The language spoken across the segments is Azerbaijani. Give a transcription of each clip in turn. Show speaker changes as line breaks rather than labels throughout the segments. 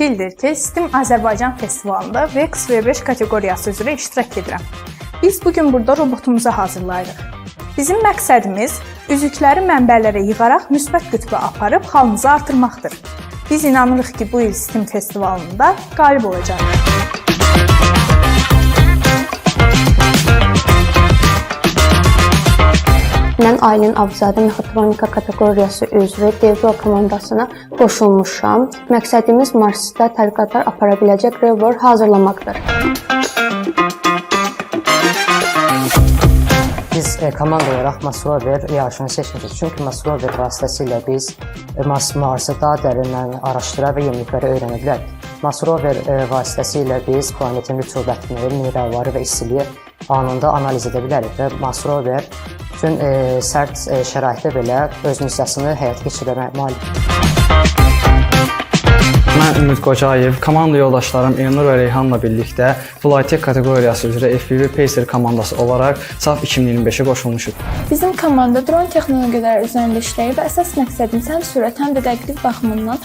2 ildir ki, STEAM Azərbaycan festivalında VEX V5 kateqoriyası üzrə iştirak edirəm. Biz bugün burada robotumuzu hazırlayırıq. Bizim məqsədimiz üzükləri mənbələrə yığaraq müsbət qütbə aparıb halımızı artırmaqdır. Biz inanırıq ki, bu il STEAM festivalında qalib olacağıq.
Mən Aylin Abzadə Mexatronika kateqoriyası üzrə Devdual komandasına qoşulmuşam. Məqsədimiz Marsda tədqiqatlar apara biləcək rover hazırlamaqdır.
Biz komanda olaraq Mars rover yarışını seçmişik. Çünki Mars rover vasitəsilə biz Marsı daha dərindən araşdıra və yenilikləri öyrənə bilərik. Mars rover vasitəsilə biz planetin rütubətini, mineralları və istiliyi anında analiz edə bilərik və Mars rover bütün sərt şəraitdə belə öz missiyasını həyata keçirməyə malikdir.
Mən Ümid Qocayev, komanda yoldaşlarım Elnur və Reyhanla birlikdə Flytek kateqoriyası üzrə FPV Pacer komandası olaraq SAF 2025-ə qoşulmuşuq.
Bizim komanda dron texnologiyaları üzərində işləyir və əsas məqsədimiz həm sürət, həm də dəqiqlik baxımından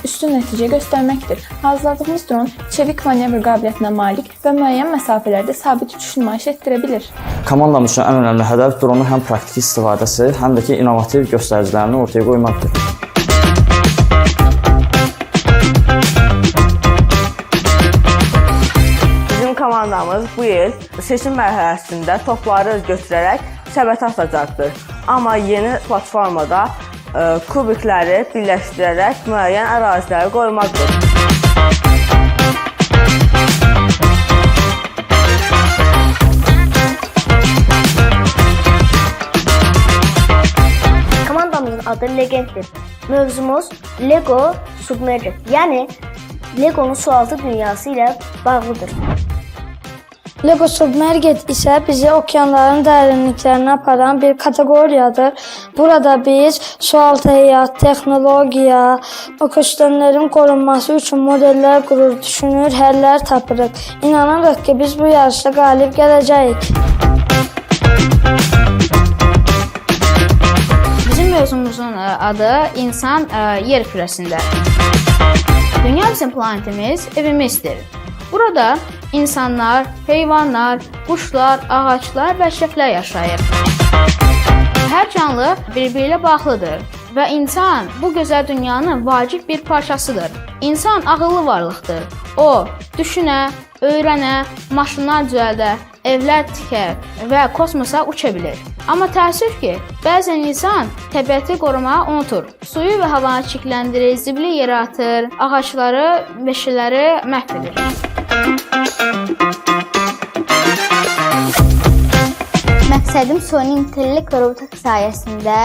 üstün nəticə göstərməkdir. Hazırladığımız dron çevik manevr qabiliyyətinə malik və müəyyən məsafələrdə sabit uçuş nümayiş etdirə bilir.
Komandamız üçün ən önəmli hədəf dronun həm praktiki istifadəsi, həm də ki, innovativ göstəricilərini ortaya qoymaqdır.
Komandamız bu il seçim mərhələsində topları götürərək səbətə atacaqdır. Amma yeni platformada kubikləri birləşdirərək müəyyən əraziləri qoymaqdır.
Komandamızın adı Legenddir. Mövzumuz Lego Submerged, yəni Legonun sualtı dünyası ilə bağlıdır.
Lego Submerged isə bizi okeanların dərinliklərinə aparan bir kateqoriyadır. Burada biz sualtı həyat, texnologiya, ekosistemlərin qorunması üçün modellər qurur, düşünür, həllər tapırıq. İnanırıq ki, biz bu yarışda qalib gələcəyik.
Bizim mövzumuzun adı İnsan yer kürəsində. Dünya bizim planetimiz, evimizdir. Burada insanlar, heyvanlar, quşlar, ağaclar və əşrəflər yaşayır. Hər canlı bir-biri ilə bağlıdır və insan bu gözəl dünyanın vacib bir parçasıdır. İnsan ağıllı varlıqdır. O, düşünə, öyrənə, maşınlar düzəldə, evlər tikə və kosmosa uça bilir. Amma təəssüf ki, bəzən insan təbiəti qorumağı unutur. Suyu və havanı çirkləndirir, zibil yaratır, ağacları, meşələri məhv edir.
Məqsədim süni intellekt və robotika sayəsində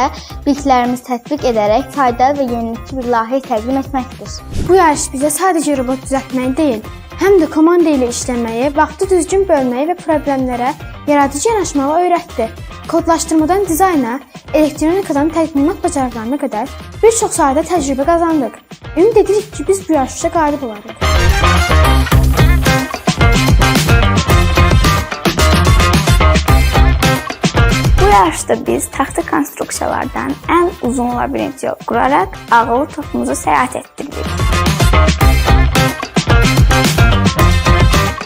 biliklərimizi tətbiq edərək faydalı və yenilikçi bir layihə təqdim etməkdir.
Bu yarış bizə sadəcə robot düzəltməyi deyil, həm də komanda ilə işləməyi, vaxtı düzgün bölməyi və problemlərə yaradıcı yanaşmağı öyrətdi. Kodlaşdırmadan dizayna, elektronikadan təqdimat bacarıqlarına qədər bir çox sahədə təcrübə qazandıq. Ümid edirik ki, biz bu yarışda qalib olarıq.
Bu yarışda biz taxta konstruksiyalardan ən uzun labirint yol quraraq ağıllı topumuzu səyahət etdirdik.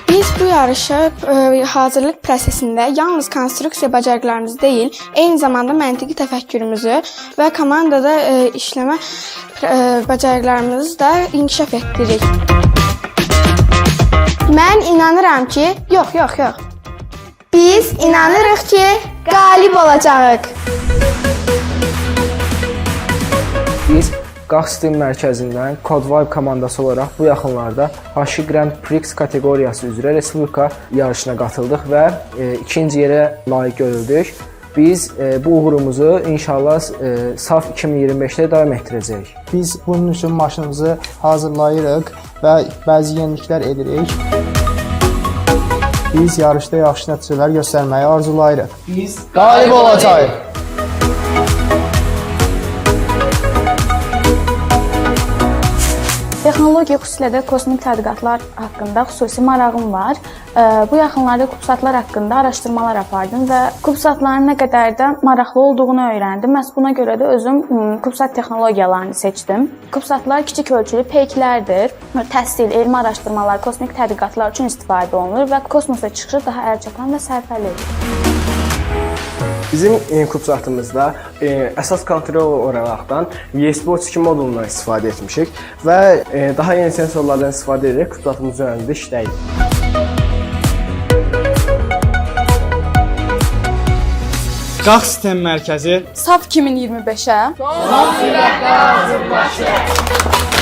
Biz bu yarışa hazırlıq prosesində yalnız konstruksiya bacarıqlarımızı deyil, eyni zamanda məntiqi təfəkkürümüzü və komandada işləmə bacarıqlarımızı da inkişaf etdiririk. Mən inanıram ki, yox. Biz inanırıq ki, qalib olacağıq.
Biz Qax STEAM mərkəzindən CodeVibe komandası olaraq bu yaxınlarda HC Grand Prix kateqoriyası üzrə Respublika yarışına qatıldıq və ikinci yerə layiq görüldük. Biz bu uğurumuzu inşallah SAF 2025-də davam etdirəcəyik.
Biz bunun üçün maşınımızı hazırlayırıq və bəzi yeniliklər edirik. Biz yarışda yaxşı nəticələr göstərməyi arzulayırıq.
Biz qalib olacağıq.
VEX Texnologiya, xüsusilə də kosmik tədqiqatlar haqqında xüsusi marağım var. Bu yaxınlarda kubsatlar haqqında araşdırmalar apardım və kubsatların nə qədər də maraqlı olduğunu öyrəndim. Məhz buna görə də özüm kubsat texnologiyalarını seçdim. Kubsatlar kiçik ölçülü peyklərdir. Təhsil, elmi araşdırmalar, kosmik tədqiqatlar üçün istifadə olunur və kosmosa çıxışı daha əlçatan və sərfəlidir.
Bizim kubsatımızda əsas kontrol olaraqdan USB-32 modulundan istifadə etmişik və daha yeni sensorlardan istifadə edərək kubsatımız üzərində işləyir.
Qalx sistem mərkəzi
SAF 2025-ə
son sürətlə hazırlaşır.